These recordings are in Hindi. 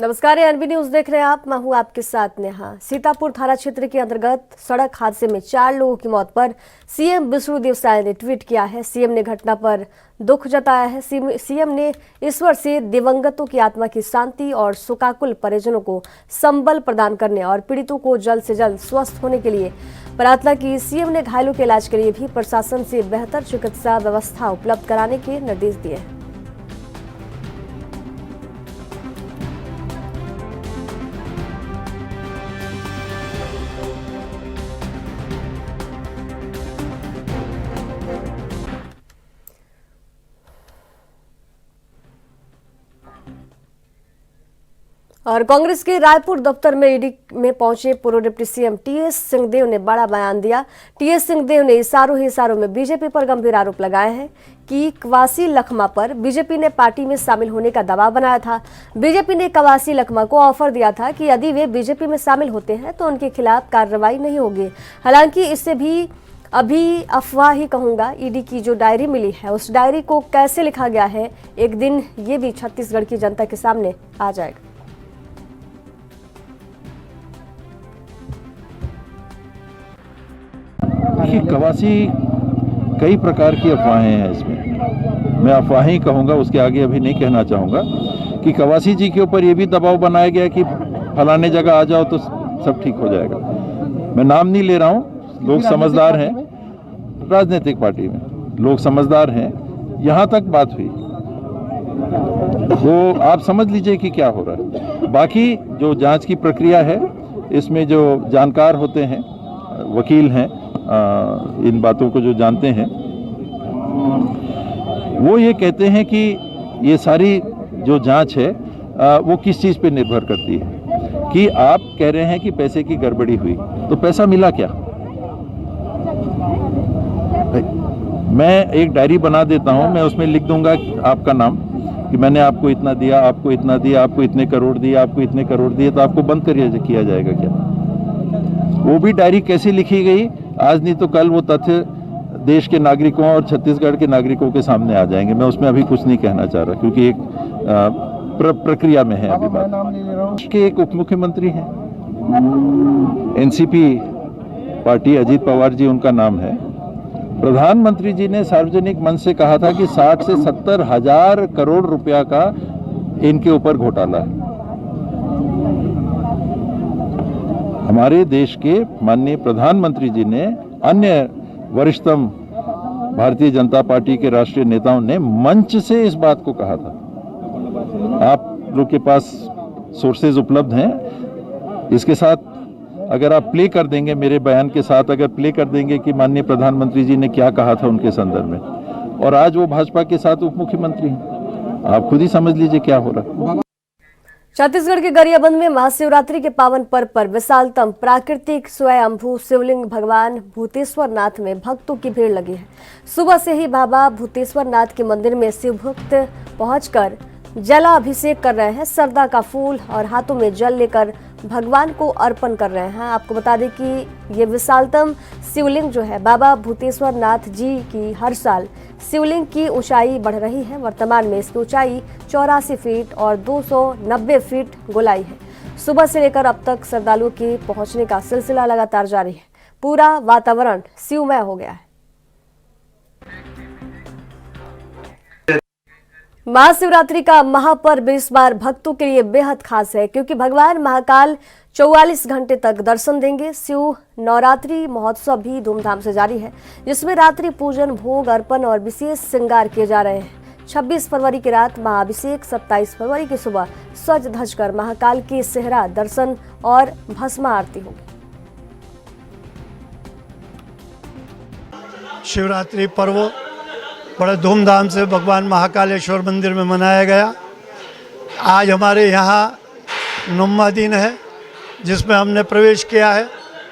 नमस्कार, एनबी न्यूज देख रहे हैं आप। मैं हूं आपके साथ नेहा। सीतापुर थाना क्षेत्र के अंतर्गत सड़क हादसे में 4 लोगों की मौत पर सीएम विष्णुदेव साय ने ट्वीट किया है। सीएम ने घटना पर दुख जताया है। सीएम ने ईश्वर से दिवंगतों की आत्मा की शांति और शोकाकुल परिजनों को संबल प्रदान करने और पीड़ितों को जल्द से जल्द स्वस्थ होने के लिए प्रार्थना की। सीएम ने घायलों के इलाज के लिए भी प्रशासन से बेहतर चिकित्सा व्यवस्था उपलब्ध कराने के निर्देश दिए हैं। और कांग्रेस के रायपुर दफ्तर में ईडी में पहुंचे पूर्व डिप्टी सीएम टीएस सिंहदेव ने बड़ा बयान दिया। टीएस सिंहदेव ने इशारों ही इशारों में बीजेपी पर गंभीर आरोप लगाए हैं कि कवासी लखमा पर बीजेपी ने पार्टी में शामिल होने का दबाव बनाया था। बीजेपी ने कवासी लखमा को ऑफर दिया था कि यदि वे बीजेपी में शामिल होते हैं तो उनके खिलाफ कार्रवाई नहीं होगी। हालांकि इससे भी अभी अफवाह ही कहूंगा। ईडी की जो डायरी मिली है उस डायरी को कैसे लिखा गया है, एक दिन ये भी छत्तीसगढ़ की जनता के सामने आ जाएगा। कवासी कई प्रकार की अफवाहें हैं इसमें। मैं अफवाहें ही कहूँगा, उसके आगे अभी नहीं कहना चाहूँगा कि कवासी जी के ऊपर ये भी दबाव बनाया गया कि फलाने जगह आ जाओ तो सब ठीक हो जाएगा। मैं नाम नहीं ले रहा हूँ, लोग समझदार हैं, राजनीतिक पार्टी में लोग समझदार हैं। यहाँ तक बात हुई वो आप समझ लीजिए कि क्या हो रहा है। बाकी जो जांच की प्रक्रिया है इसमें जो जानकार होते हैं, वकील हैं, इन बातों को जो जानते हैं, वो ये कहते हैं कि ये सारी जो जांच है वो किस चीज़ पे निर्भर करती है। कि आप कह रहे हैं कि पैसे की गड़बड़ी हुई, तो पैसा मिला क्या? मैं एक डायरी बना देता हूं, मैं उसमें लिख दूंगा आपका नाम कि मैंने आपको इतना दिया, आपको इतना दिया, आपको इतने करोड़ दिए, आपको इतने करोड़ दिए, तो आपको बंद किया जाएगा क्या? वो भी डायरी कैसे लिखी गई, आज नहीं तो कल वो तथ्य देश के नागरिकों और छत्तीसगढ़ के नागरिकों के सामने आ जाएंगे। मैं उसमें अभी कुछ नहीं कहना चाह रहा क्योंकि एक प्रक्रिया में है अभी बात। के एक उप मुख्यमंत्री हैं, एनसीपी पार्टी, अजीत पवार जी उनका नाम है। प्रधानमंत्री जी ने सार्वजनिक मंच से कहा था कि 60 से 70 हजार करोड़ रुपया का इनके ऊपर घोटाला है। हमारे देश के माननीय प्रधानमंत्री जी ने, अन्य वरिष्ठतम भारतीय जनता पार्टी के राष्ट्रीय नेताओं ने मंच से इस बात को कहा था। आप लोग के पास सोर्सेज उपलब्ध हैं। इसके साथ अगर आप प्ले कर देंगे, मेरे बयान के साथ अगर प्ले कर देंगे कि माननीय प्रधानमंत्री जी ने क्या कहा था उनके संदर्भ में, और आज वो भाजपा के साथ उप मुख्यमंत्री हैं, आप खुद ही समझ लीजिए क्या हो रहा है। छत्तीसगढ़ के गरियाबंद में महाशिवरात्रि के पावन पर्व पर विशालतम प्राकृतिक स्वयंभू शिवलिंग भगवान भूतेश्वर नाथ में भक्तों की भीड़ लगी है। सुबह से ही बाबा भूतेश्वर नाथ के मंदिर में शिव भक्त पहुंचकर जलाभिषेक कर रहे हैं। सरदा का फूल और हाथों में जल लेकर भगवान को अर्पण कर रहे हैं। आपको बता दें कि ये विशालतम शिवलिंग जो है बाबा भूतेश्वर नाथ जी की हर साल शिवलिंग की ऊंचाई बढ़ रही है। वर्तमान में इसकी ऊंचाई 84 फीट और 290 फीट गोलाई है। सुबह से लेकर अब तक श्रद्धालुओं के पहुंचने का सिलसिला लगातार जारी है। पूरा वातावरण शिवमय हो गया है। महाशिवरात्रि का महापर्व इस बार भक्तों के लिए बेहद खास है क्योंकि भगवान महाकाल 44 घंटे तक दर्शन देंगे। शिव नवरात्रि महोत्सव भी धूमधाम से जारी है, जिसमें रात्रि पूजन, भोग अर्पण और विशेष श्रृंगार किए जा रहे हैं। 26 फरवरी की रात महाअभिषेक, 27 फरवरी की सुबह सज धज कर महाकाल की सेहरा दर्शन और भस्म आरती होगी। शिवरात्रि पर्व बड़े धूमधाम से भगवान महाकालेश्वर मंदिर में मनाया गया। आज हमारे यहाँ 9वां दिन है जिसमें हमने प्रवेश किया है।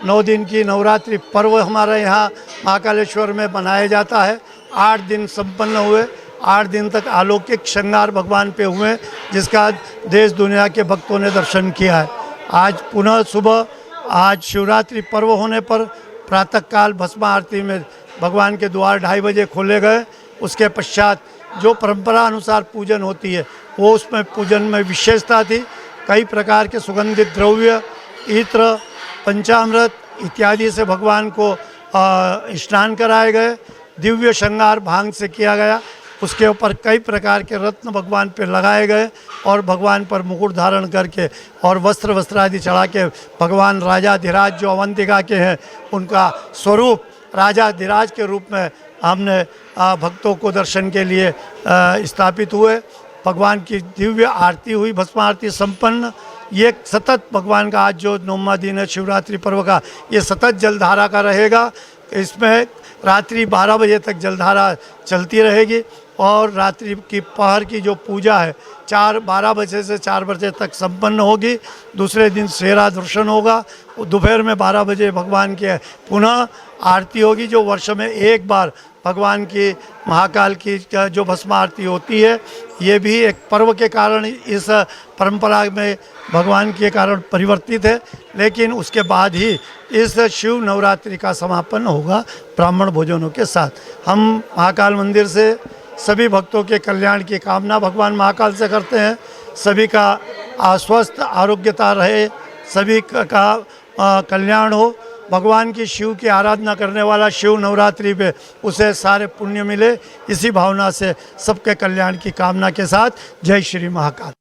9 दिन की नवरात्रि पर्व हमारा यहाँ महाकालेश्वर में मनाया जाता है। 8 दिन संपन्न हुए, 8 दिन तक अलौकिक श्रृंगार भगवान पे हुए, जिसका देश दुनिया के भक्तों ने दर्शन किया है। आज पुनः सुबह, आज शिवरात्रि पर्व होने पर प्रातःकाल भस्म आरती में भगवान के द्वार 2:30 बजे खोले गए। उसके पश्चात जो परंपरा अनुसार पूजन होती है वो उसमें पूजन में विशेषता थी कई प्रकार के सुगंधित द्रव्य, इत्र, पंचामृत इत्यादि से भगवान को स्नान कराए गए। दिव्य श्रृंगार भांग से किया गया। उसके ऊपर कई प्रकार के रत्न भगवान पर लगाए गए और भगवान पर मुकुट धारण करके और वस्त्र आदि चढ़ा के भगवान राजाधिराज जो अवंतिका के हैं उनका स्वरूप राजाधिराज के रूप में हमने भक्तों को दर्शन के लिए स्थापित हुए। भगवान की दिव्य आरती हुई, भस्म आरती संपन्न। ये सतत भगवान का आज जो 9वां दिन है शिवरात्रि पर्व का, ये सतत जलधारा का रहेगा। इसमें रात्रि 12 बजे तक जलधारा चलती रहेगी और रात्रि की पहर की जो पूजा है 12 बजे से 4 बजे तक संपन्न होगी। दूसरे दिन शेरा दर्शन होगा। दोपहर में 12 बजे भगवान के पुनः आरती होगी, जो वर्ष में एक बार भगवान की महाकाल की जो भस्म आरती होती है। ये भी एक पर्व के कारण इस परंपरा में भगवान के कारण परिवर्तित है, लेकिन उसके बाद ही इस शिव नवरात्रि का समापन होगा ब्राह्मण भोजनों के साथ। हम महाकाल मंदिर से सभी भक्तों के कल्याण की कामना भगवान महाकाल से करते हैं। सभी का स्वस्थ आरोग्यता रहे, सभी का कल्याण हो। भगवान की शिव की आराधना करने वाला शिव नवरात्रि पे उसे सारे पुण्य मिले, इसी भावना से सबके कल्याण की कामना के साथ जय श्री महाकाल।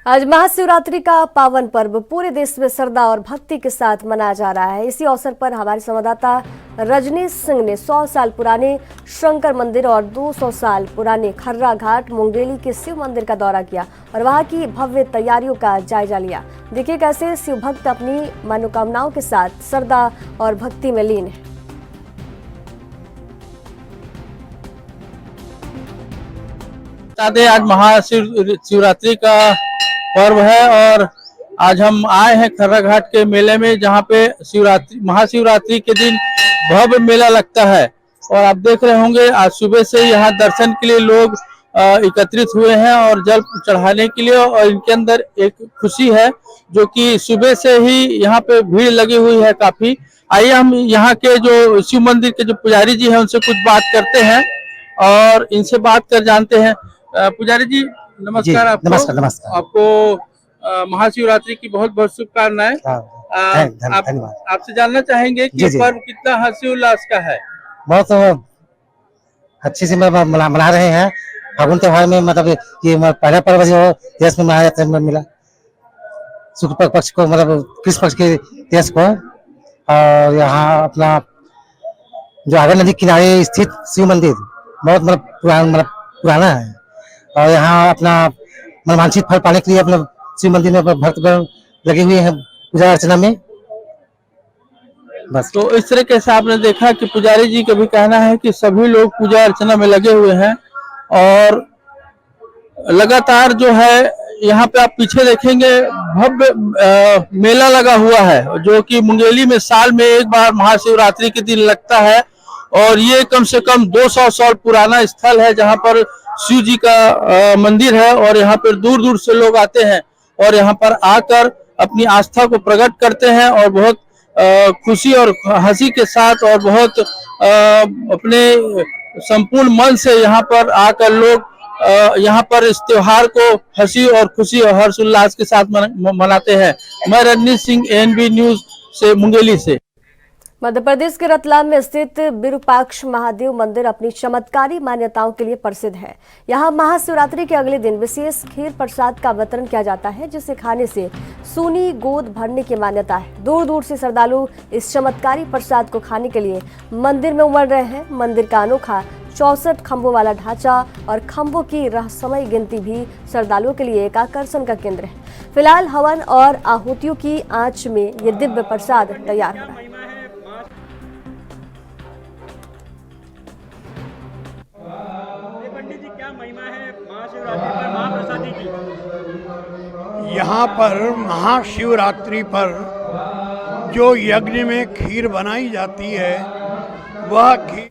आज महाशिवरात्रि का पावन पर्व पूरे देश में श्रद्धा और भक्ति के साथ मनाया जा रहा है। इसी अवसर पर हमारे संवाददाता रजनीश सिंह ने 100 साल पुराने शंकर मंदिर और 200 साल पुराने खर्रा घाट मुंगेली के शिव मंदिर का दौरा किया और वहां की भव्य तैयारियों का जायजा लिया। देखिए कैसे शिव भक्त अपनी मनोकामनाओं के साथ श्रद्धा और भक्ति में लीन है। आज महाशिवरात्रि का पर्व है और आज हम आए हैं खर्रा घाट के मेले में, जहां पे महाशिवरात्रि के दिन भव्य मेला लगता है। और आप देख रहे होंगे आज सुबह से यहाँ दर्शन के लिए लोग एकत्रित हुए हैं और जल चढ़ाने के लिए, और इनके अंदर एक खुशी है जो कि सुबह से ही यहाँ पे भीड़ लगी हुई है काफी। आइए हम यहाँ के जो शिव मंदिर के जो पुजारी जी हैं उनसे कुछ बात करते हैं और इनसे बात कर जानते हैं। पुजारी जी नमस्कार। आपको नमस्कार। आपको महाशिवरात्रि की बहुत बहुत शुभकामनाएं। आपसे जानना चाहेंगे कि पर्व कितना हर्ष उल्लास का है। बहुत अच्छे से मना रहे हैं। फागुन त्योहार में मतलब ये पहला पर्व जो देश में मनाया जाता है, मिला शुक्ल पक्ष को, मतलब कृष्ण पक्ष के देश को। और यहाँ अपना जो आगर नदी किनारे स्थित शिव मंदिर बहुत पुराना है और यहाँ अपना मनवांछित फल पाने के लिए अपने शिव मंदिर में भक्तगण लगे हुए हैं पूजा अर्चना में। बस तो इस तरह से आपने देखा कि पुजारी जी का भी कहना है कि सभी लोग पूजा अर्चना में लगे हुए हैं और लगातार जो है यहाँ पे आप पीछे देखेंगे भव्य मेला लगा हुआ है, जो कि मुंगेली में साल में एक बार महाशिवरात्रि के दिन लगता है। और ये कम से कम 200 साल पुराना स्थल है जहाँ पर शिव जी का मंदिर है और यहाँ पर दूर दूर से लोग आते हैं और यहाँ पर आकर अपनी आस्था को प्रकट करते हैं और बहुत खुशी और हंसी के साथ और बहुत अपने संपूर्ण मन से यहाँ पर आकर लोग यहाँ पर इस त्योहार को हंसी और खुशी और हर्ष उल्लास के साथ मनाते हैं। मैं रजनीश सिंह, एएनबी न्यूज से मुंगेली से। मध्य प्रदेश के रतलाम में स्थित विरूपाक्ष महादेव मंदिर अपनी चमत्कारी मान्यताओं के लिए प्रसिद्ध है। यहाँ महाशिवरात्रि के अगले दिन विशेष खीर प्रसाद का वितरण किया जाता है, जिसे खाने से सूनी गोद भरने की मान्यता है। दूर दूर से श्रद्धालु इस चमत्कारी प्रसाद को खाने के लिए मंदिर में उमड़ रहे हैं। मंदिर का अनोखा 64 खंभों वाला ढांचा और खंभों की रहस्यमय गिनती भी श्रद्धालुओं के लिए एक आकर्षण का केंद्र है। फिलहाल हवन और आहुतियों की आंच में ये दिव्य प्रसाद तैयार हो रहा है। पंडित जी, क्या महिमा है महाशिवरात्रि पर महाप्रसादी की? यहाँ पर महाशिवरात्रि पर जो यज्ञ में खीर बनाई जाती है, वह खीर